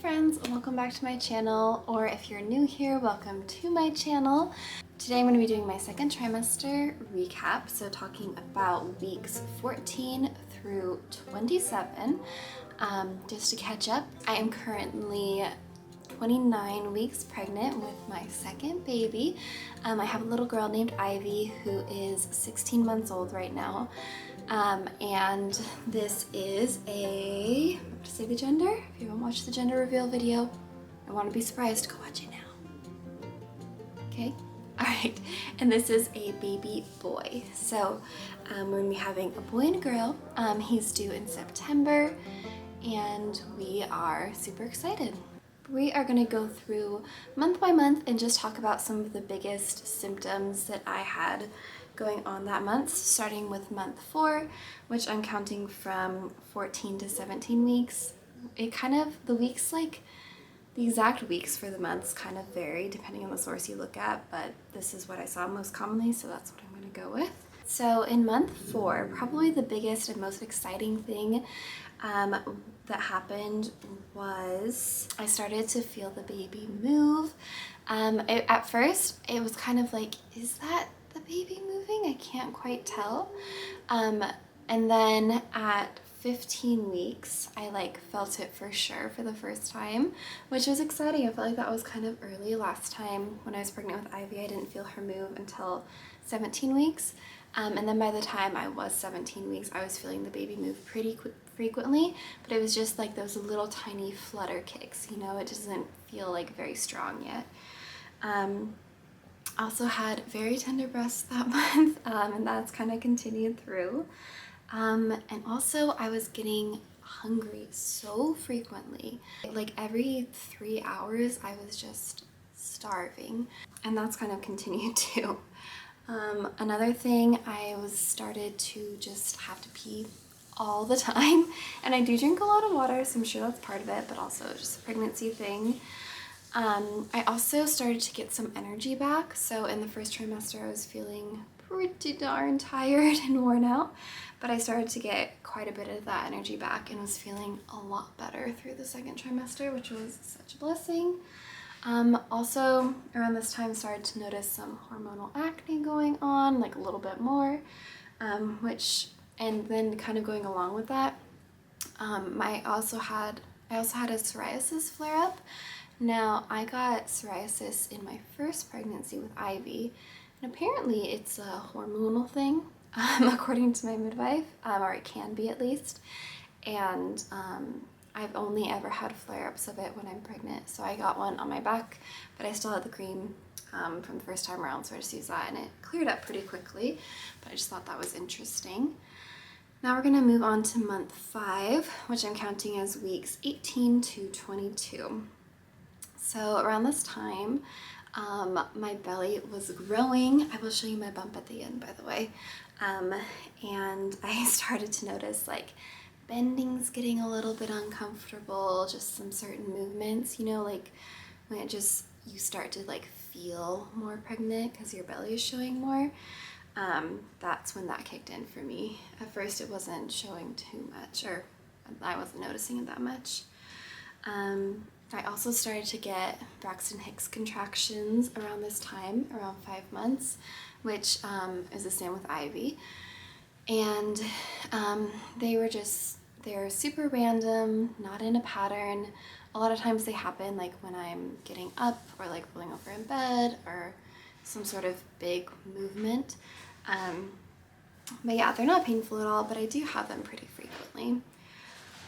friends, welcome back to my channel, or if you're new here, welcome to my channel. Today I'm going to be doing my second trimester recap, so talking about weeks 14 through 27. Just to catch up, I am currently 29 weeks pregnant with my second baby. I have a little girl named Ivy who is 16 months old right now. And this is I'm about to say the gender. If you haven't watched the gender reveal video, I want to be surprised, go watch it now. Okay? Alright, and this is a baby boy. So we're going to be having a boy and a girl. He's due in September, and we are super excited. We are going to go through month by month and just talk about some of the biggest symptoms that I had going on that month, starting with month 4, which I'm counting from 14 to 17 weeks. The weeks, like the exact weeks for the months kind of vary depending on the source you look at, but this is what I saw most commonly, so that's what I'm going to go with. So in month 4, probably the biggest and most exciting thing that happened was I started to feel the baby move. At first, it was kind of like, is that the baby moving? I can't quite tell. And then at 15 weeks, I felt it for sure for the first time, which was exciting. I felt like that was kind of early. Last time when I was pregnant with Ivy, I didn't feel her move until 17 weeks. And then by the time I was 17 weeks, I was feeling the baby move pretty frequently, but it was just like those little tiny flutter kicks, you know, it doesn't feel like very strong yet. Also had very tender breasts that month, and that's kind of continued through. And also I was getting hungry so frequently. Like every 3 hours I was just starving, and that's kind of continued too. Another thing, I started to just have to pee all the time, and I do drink a lot of water, so I'm sure that's part of it, but also just a pregnancy thing. I also started to get some energy back. So in the first trimester I was feeling pretty darn tired and worn out, but I started to get quite a bit of that energy back and was feeling a lot better through the second trimester, which was such a blessing. Also around this time started to notice some hormonal acne going on, like a little bit more, and then kind of going along with that, I also had a psoriasis flare-up. Now, I got psoriasis in my first pregnancy with Ivy, and apparently it's a hormonal thing, according to my midwife, or it can be at least, and I've only ever had flare-ups of it when I'm pregnant, so I got one on my back, but I still had the cream from the first time around, so I just used that, and it cleared up pretty quickly, but I just thought that was interesting. Now we're going to move on to month 5, which I'm counting as weeks 18 to 22. So around this time, my belly was growing. I will show you my bump at the end, by the way. And I started to notice like bending's getting a little bit uncomfortable, just some certain movements, you know, like when you start to like feel more pregnant because your belly is showing more. That's when that kicked in for me. At first it wasn't showing too much, or I wasn't noticing it that much. I also started to get Braxton Hicks contractions around this time, around 5 months, which is the same with Ivy. And they're super random, not in a pattern. A lot of times they happen like when I'm getting up or like rolling over in bed or some sort of big movement. But yeah, they're not painful at all, but I do have them pretty frequently.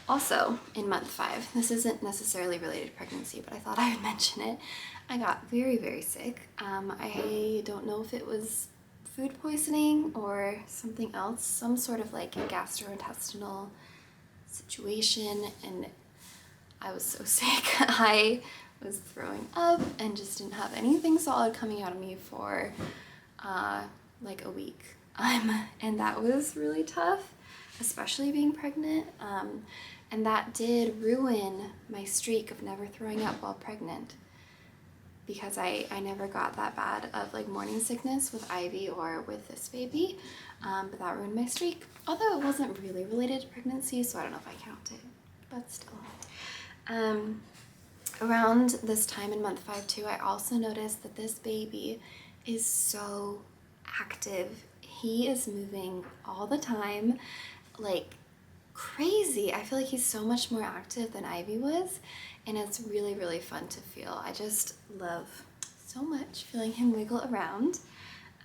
Also, in month 5, this isn't necessarily related to pregnancy, but I thought I would mention it. I got very, very sick. I don't know if it was food poisoning or something else, some sort of like a gastrointestinal situation, and I was so sick. I was throwing up and just didn't have anything solid coming out of me for like a week. And that was really tough, especially being pregnant. And that did ruin my streak of never throwing up while pregnant, because I never got that bad of like morning sickness with Ivy or with this baby, but that ruined my streak, although it wasn't really related to pregnancy, so I don't know if I count it, but still. Around this time in month 5 too, I also noticed that this baby is so active. He is moving all the time, like crazy. I feel like he's so much more active than Ivy was, and it's really, really fun to feel. I just love so much feeling him wiggle around.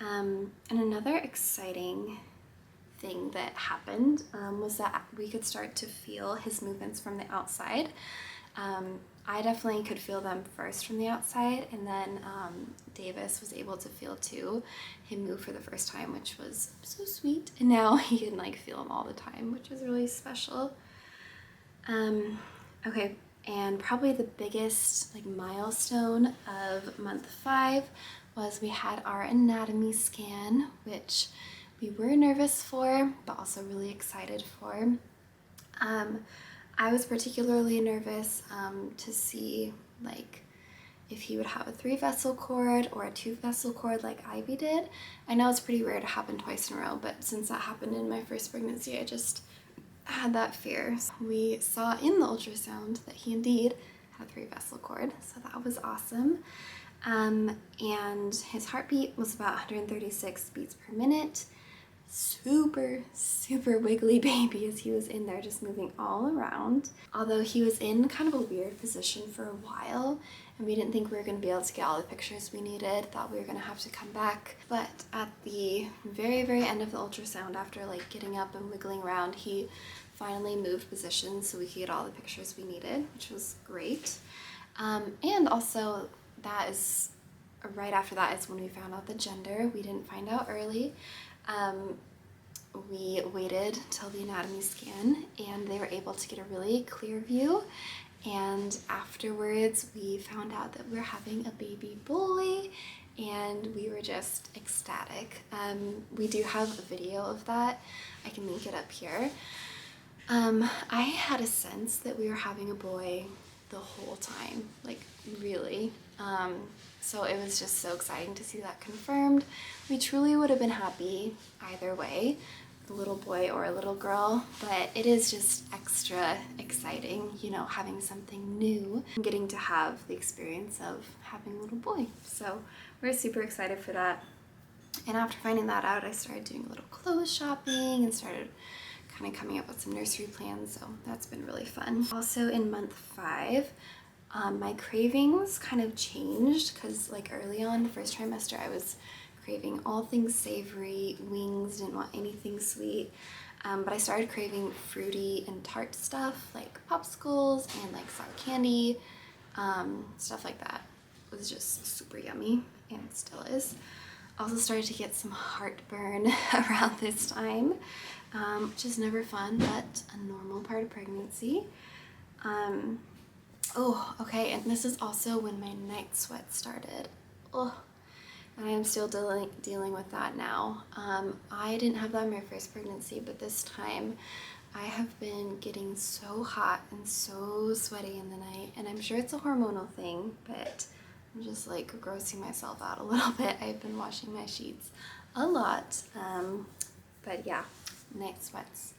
And another exciting thing that happened was that we could start to feel his movements from the outside. I definitely could feel them first from the outside, and then Davis was able to feel too him move for the first time, which was so sweet. And now he can like feel them all the time, which is really special. Okay, and probably the biggest like milestone of month 5 was we had our anatomy scan, which we were nervous for, but also really excited for. I was particularly nervous to see like if he would have a 3-vessel cord or a 2-vessel cord like Ivy did. I know it's pretty rare to happen twice in a row, but since that happened in my first pregnancy, I just had that fear. So we saw in the ultrasound that he indeed had a 3-vessel cord, so that was awesome. And his heartbeat was about 136 beats per minute. Super, super wiggly baby as he was in there just moving all around. Although he was in kind of a weird position for a while, and we didn't think we were going to be able to get all the pictures we needed, thought we were going to have to come back. But at the very, very end of the ultrasound, after like getting up and wiggling around, he finally moved positions so we could get all the pictures we needed, which was great. And also that is, right after that is when we found out the gender. We didn't find out early. We waited till the anatomy scan, and they were able to get a really clear view, and afterwards we found out that we're having a baby boy, and we were just ecstatic. We do have a video of that. I can link it up here. I had a sense that we were having a boy the whole time, like really. So it was just so exciting to see that confirmed. We truly would have been happy either way, a little boy or a little girl, but it is just extra exciting, you know, having something new and getting to have the experience of having a little boy. So we're super excited for that. And after finding that out, I started doing a little clothes shopping and started kind of coming up with some nursery plans, so that's been really fun. Also in month 5, my cravings kind of changed because like early on, the first trimester, I was craving all things savory, wings, didn't want anything sweet. But I started craving fruity and tart stuff like popsicles and like sour candy, stuff like that. It was just super yummy, and it still is. Also started to get some heartburn around this time, which is never fun, but a normal part of pregnancy. Oh, okay, and this is also when my night sweat started. Oh, and I am still dealing with that now. I didn't have that in my first pregnancy, but this time I have been getting so hot and so sweaty in the night, and I'm sure it's a hormonal thing, but I'm just like grossing myself out a little bit. I've been washing my sheets a lot, but yeah, night sweats,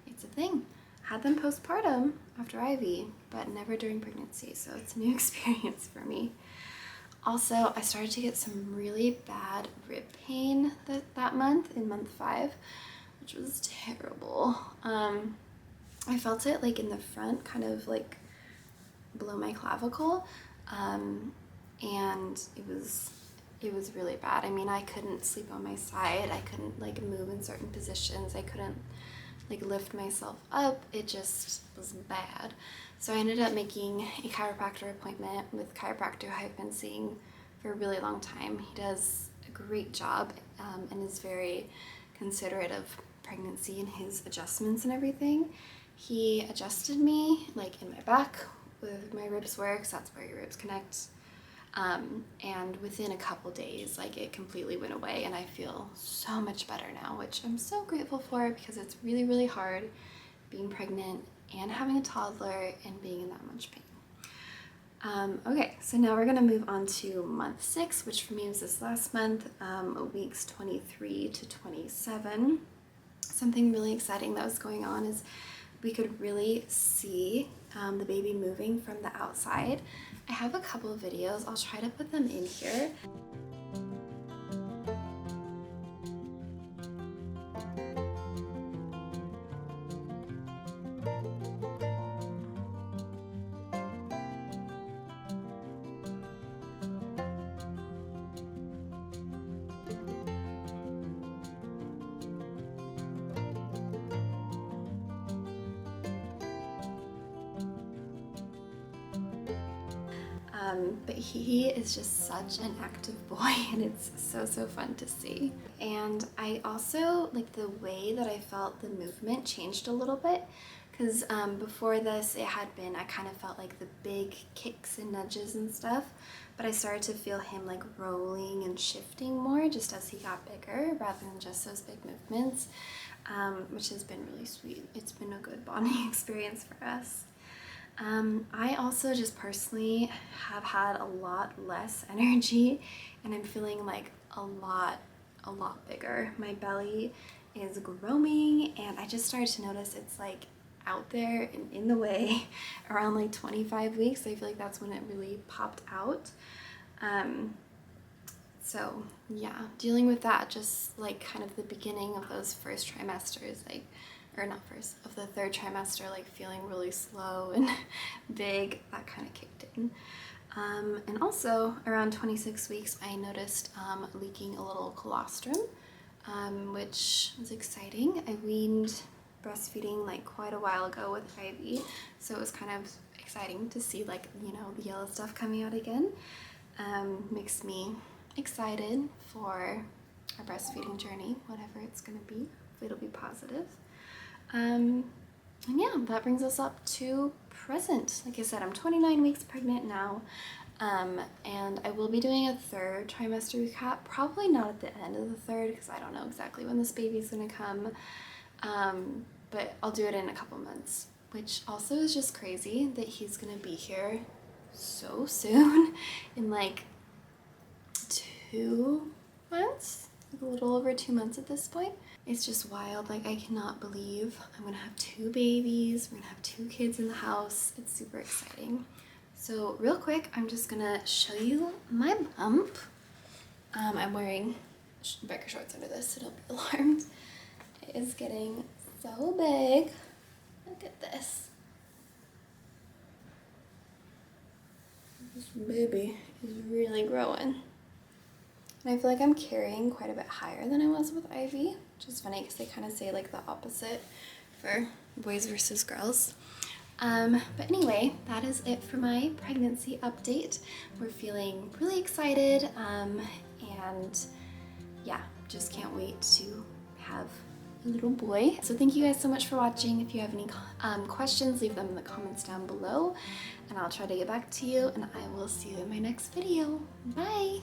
it's a thing. Had them postpartum after Ivy, but never during pregnancy, so it's a new experience for me. Also, I started to get some really bad rib pain that month, in month 5, which was terrible. I felt it like in the front, kind of like below my clavicle, and it was really bad. I mean, I couldn't sleep on my side, I couldn't like move in certain positions, I couldn't like lift myself up. It just was bad. So I ended up making a chiropractor appointment with a chiropractor who I've been seeing for a really long time. He does a great job and is very considerate of pregnancy and his adjustments and everything. He adjusted me like in my back where my ribs were, because that's where your ribs connect. And within a couple days, like it completely went away, and I feel so much better now, which I'm so grateful for, because it's really, really hard being pregnant and having a toddler and being in that much pain. Okay, so now we're gonna move on to month 6, which for me was this last month, weeks 23 to 27. Something really exciting that was going on is we could really see the baby moving from the outside. I have a couple of videos. I'll try to put them in here. But he is just such an active boy, and it's so fun to see. And I also like the way that I felt the movement changed a little bit, because before this it had been, I kind of felt like the big kicks and nudges and stuff, but I started to feel him like rolling and shifting more just as he got bigger rather than just those big movements, which has been really sweet. It's been a good bonding experience for us. I also just personally have had a lot less energy, and I'm feeling like a lot bigger. My belly is growing, and I just started to notice it's like out there and in the way around like 25 weeks. I feel like that's when it really popped out. So yeah, dealing with that, just like kind of the beginning of those first trimesters, like, or not first, of the third trimester, like feeling really slow and big, that kind of kicked in. And also around 26 weeks, I noticed leaking a little colostrum, which was exciting. I weaned breastfeeding like quite a while ago with IV, so it was kind of exciting to see, like, you know, the yellow stuff coming out again. Makes me excited for our breastfeeding journey, whatever it's gonna be. Hopefully it'll be positive. And yeah, that brings us up to present. Like I said, I'm 29 weeks pregnant now, and I will be doing a third trimester recap, probably not at the end of the third because I don't know exactly when this baby's gonna come, but I'll do it in a couple months, which also is just crazy that he's gonna be here so soon, in like 2 months, like a little over 2 months at this point. It's just wild. Like, I cannot believe I'm gonna have 2 babies. We're gonna have 2 kids in the house. It's super exciting. So real quick, I'm just gonna show you my bump. I'm wearing biker shorts under this, so don't be alarmed. It is getting so big. Look at this. This baby is really growing. And I feel like I'm carrying quite a bit higher than I was with IV, which is funny because they kind of say like the opposite for boys versus girls. But anyway, that is it for my pregnancy update. We're feeling really excited, and yeah, just can't wait to have a little boy. So thank you guys so much for watching. If you have any questions, leave them in the comments down below, and I'll try to get back to you, and I will see you in my next video. Bye!